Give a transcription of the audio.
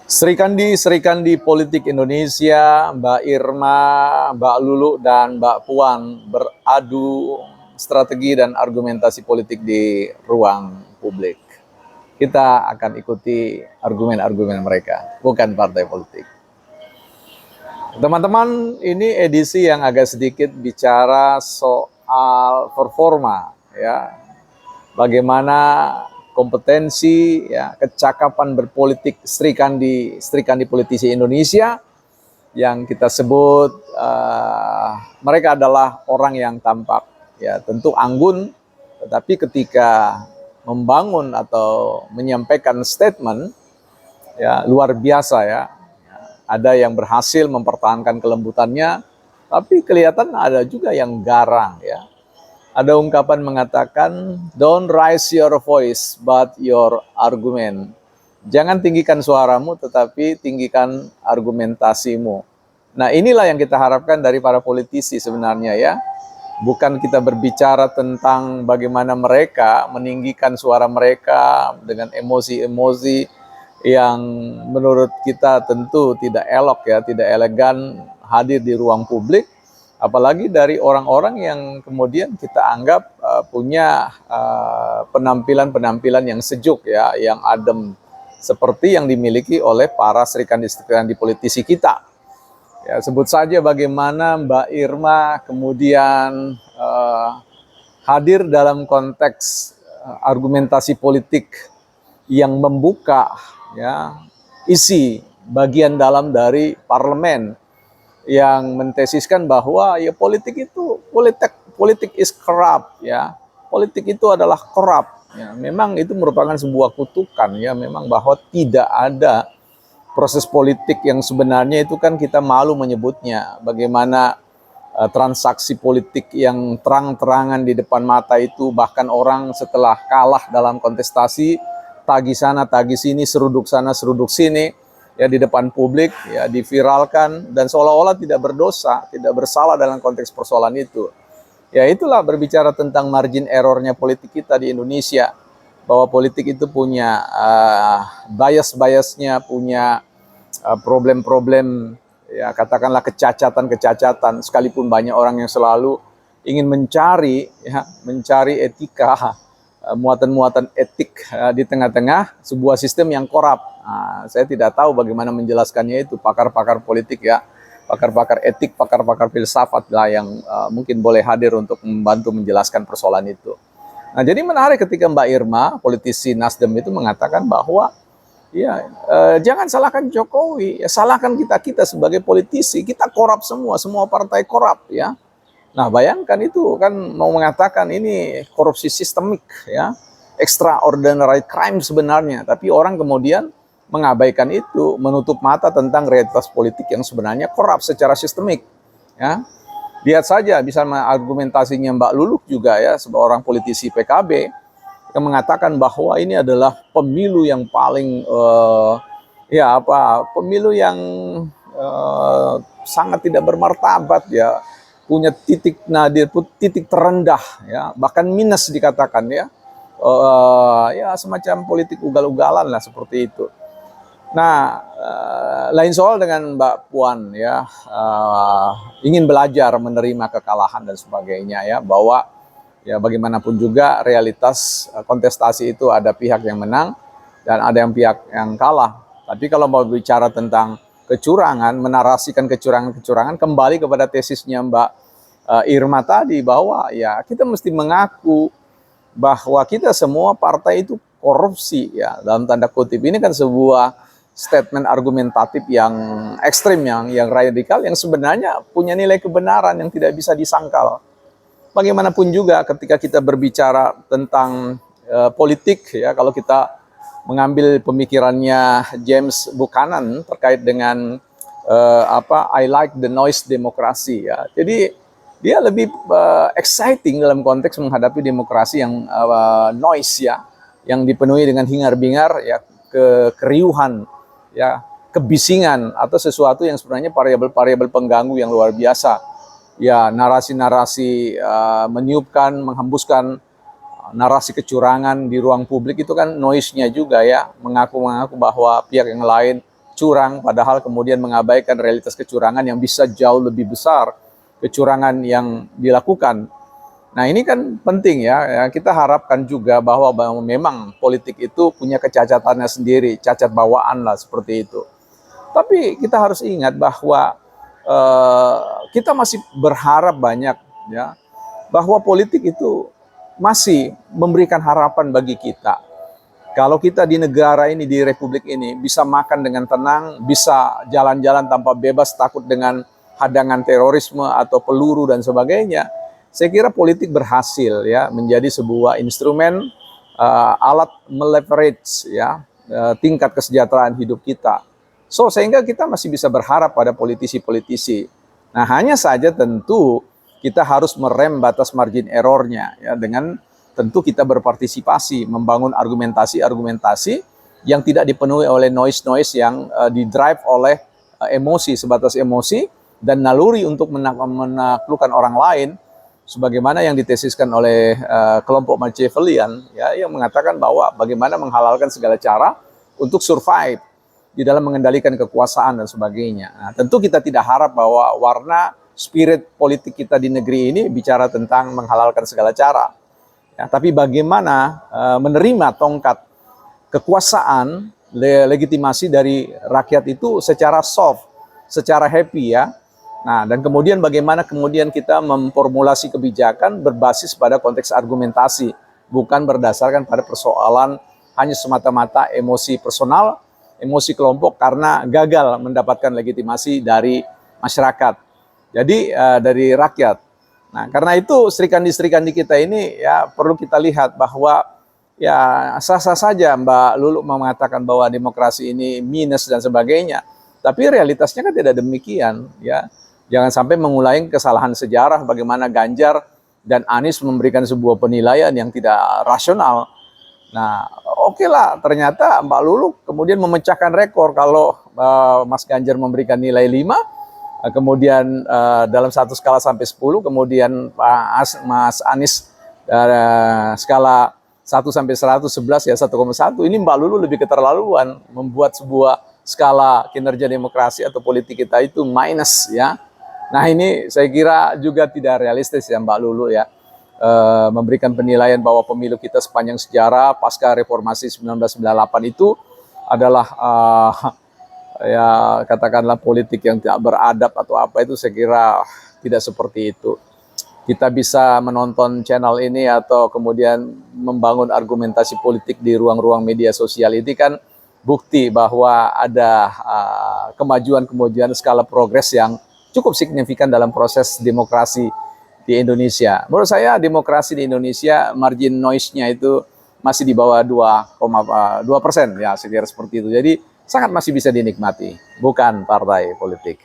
Serikandi politik Indonesia, Mbak Irma, Mbak Lulu, dan Mbak Puan beradu strategi dan argumentasi politik di ruang publik. Kita akan ikuti argumen-argumen mereka, bukan partai politik. Teman-teman, ini edisi yang agak sedikit bicara soal performa, ya. Bagaimana kompetensi, ya, kecakapan berpolitik Sri Kandi politisi Indonesia yang kita sebut mereka adalah orang yang tampak, ya, tentu anggun, tetapi ketika membangun atau menyampaikan statement, ya, luar biasa, ya. Ada yang berhasil mempertahankan kelembutannya, tapi kelihatan ada juga yang garang, ya. Ada ungkapan mengatakan, don't raise your voice but your argument. Jangan tinggikan suaramu tetapi tinggikan argumentasimu. Nah, inilah yang kita harapkan dari para politisi sebenarnya, ya. Bukan kita berbicara tentang bagaimana mereka meninggikan suara mereka dengan emosi-emosi yang menurut kita tentu tidak elok, ya, tidak elegan hadir di ruang publik. Apalagi dari orang-orang yang kemudian kita anggap punya penampilan-penampilan yang sejuk, ya, yang adem, seperti yang dimiliki oleh para serikandi politisi kita. Ya, sebut saja bagaimana Mbak Irma kemudian hadir dalam konteks argumentasi politik yang membuka, ya, isi bagian dalam dari parlemen, yang mentesiskan bahwa ya politik is corrupt, ya. Politik itu adalah corrupt, ya. Memang itu merupakan sebuah kutukan, ya, memang bahwa tidak ada proses politik yang sebenarnya itu kan kita malu menyebutnya. Bagaimana transaksi politik yang terang-terangan di depan mata itu, bahkan orang setelah kalah dalam kontestasi tagih sana tagih sini, seruduk sana seruduk sini, ya, di depan publik, ya, diviralkan dan seolah-olah tidak berdosa, tidak bersalah dalam konteks persoalan itu. Ya, itulah berbicara tentang margin errornya politik kita di Indonesia, bahwa politik itu punya bias-biasnya, punya problem-problem, ya, katakanlah kecacatan-kecacatan, sekalipun banyak orang yang selalu ingin mencari, ya, mencari etika, muatan-muatan etik di tengah-tengah sebuah sistem yang korup. Nah, saya tidak tahu bagaimana menjelaskannya itu, pakar-pakar politik, ya, pakar-pakar etik, pakar-pakar filsafat lah yang mungkin boleh hadir untuk membantu menjelaskan persoalan itu. Nah, jadi menarik ketika Mbak Irma, politisi Nasdem, itu mengatakan bahwa ya, jangan salahkan Jokowi, ya, salahkan kita sebagai politisi, kita korup semua partai korup, ya. Nah, bayangkan itu kan mau mengatakan ini korupsi sistemik, ya, extraordinary crime sebenarnya, tapi orang kemudian mengabaikan itu, menutup mata tentang realitas politik yang sebenarnya korup secara sistemik, ya. Lihat saja bisa argumentasinya Mbak Luluk juga, ya, seorang politisi PKB yang mengatakan bahwa ini adalah pemilu yang paling pemilu yang sangat tidak bermartabat, ya, punya titik nadir, titik terendah, ya, bahkan minus dikatakan, ya, ya, semacam politik ugal-ugalan lah seperti itu. Nah, lain soal dengan Mbak Puan, ya, ingin belajar menerima kekalahan dan sebagainya, ya, bahwa ya bagaimanapun juga realitas kontestasi itu ada pihak yang menang dan ada yang pihak yang kalah. Tapi kalau mau bicara tentang kecurangan, menarasikan kecurangan-kecurangan, kembali kepada tesisnya Mbak Irma tadi, bahwa ya kita mesti mengaku bahwa kita semua partai itu korupsi, ya, dalam tanda kutip. Ini kan sebuah statement argumentatif yang ekstrim, yang radikal, yang sebenarnya punya nilai kebenaran yang tidak bisa disangkal. Bagaimanapun juga ketika kita berbicara tentang politik, ya, kalau kita mengambil pemikirannya James Buchanan terkait dengan I like the noise demokrasi, ya. Jadi dia lebih exciting dalam konteks menghadapi demokrasi yang noise, ya, yang dipenuhi dengan hingar-bingar, ya, keriuhan, ya, kebisingan atau sesuatu yang sebenarnya variabel-variabel pengganggu yang luar biasa. Ya, narasi-narasi meniupkan, menghembuskan narasi kecurangan di ruang publik itu kan noise-nya juga, ya, mengaku-ngaku bahwa pihak yang lain curang, padahal kemudian mengabaikan realitas kecurangan yang bisa jauh lebih besar kecurangan yang dilakukan. Nah ini kan penting ya, kita harapkan juga bahwa memang politik itu punya kecacatannya sendiri, cacat bawaan lah seperti itu. Tapi kita harus ingat bahwa kita masih berharap banyak ya, bahwa politik itu masih memberikan harapan bagi kita. Kalau kita di negara ini, di republik ini, bisa makan dengan tenang, bisa jalan-jalan tanpa bebas, takut dengan hadangan terorisme atau peluru dan sebagainya, saya kira politik berhasil ya menjadi sebuah instrumen alat meleverage ya tingkat kesejahteraan hidup kita. So sehingga kita masih bisa berharap pada politisi-politisi. Nah hanya saja tentu kita harus merem batas margin errornya ya dengan tentu kita berpartisipasi membangun argumentasi-argumentasi yang tidak dipenuhi oleh noise-noise yang didrive oleh emosi, sebatas emosi dan naluri untuk menaklukkan orang lain, sebagaimana yang ditesiskan oleh kelompok Machiavellian ya, yang mengatakan bahwa bagaimana menghalalkan segala cara untuk survive di dalam mengendalikan kekuasaan dan sebagainya. Nah, tentu kita tidak harap bahwa warna spirit politik kita di negeri ini bicara tentang menghalalkan segala cara. Ya, tapi bagaimana menerima tongkat kekuasaan, legitimasi dari rakyat itu secara soft, secara happy ya. Nah, dan kemudian bagaimana kemudian kita memformulasi kebijakan berbasis pada konteks argumentasi, bukan berdasarkan pada persoalan hanya semata-mata emosi personal, emosi kelompok karena gagal mendapatkan legitimasi dari masyarakat. Jadi dari rakyat. Nah, karena itu serikandi-serikandi kita ini ya perlu kita lihat bahwa ya sah-sah saja Mbak Lulu mengatakan bahwa demokrasi ini minus dan sebagainya. Tapi realitasnya kan tidak demikian ya. Jangan sampai mengulangi kesalahan sejarah bagaimana Ganjar dan Anies memberikan sebuah penilaian yang tidak rasional. Nah, oke lah, ternyata Mbak Lulu kemudian memecahkan rekor kalau Mas Ganjar memberikan nilai 5, kemudian dalam satu skala sampai 10, kemudian Mas Anies skala 1 sampai 111 ya 1,1. Ini Mbak Lulu lebih keterlaluan membuat sebuah skala kinerja demokrasi atau politik kita itu minus ya. Nah ini saya kira juga tidak realistis ya Mbak Lulu ya. Memberikan penilaian bahwa pemilu kita sepanjang sejarah pasca reformasi 1998 itu adalah ya katakanlah politik yang tidak beradab atau apa, itu saya kira tidak seperti itu. Kita bisa menonton channel ini atau kemudian membangun argumentasi politik di ruang-ruang media sosial ini kan bukti bahwa ada kemajuan-kemajuan skala progres yang cukup signifikan dalam proses demokrasi di Indonesia. Menurut saya demokrasi di Indonesia margin noise-nya itu masih di bawah 2,2% ya, saya kira seperti itu. Jadi sangat masih bisa dinikmati, bukan partai politik.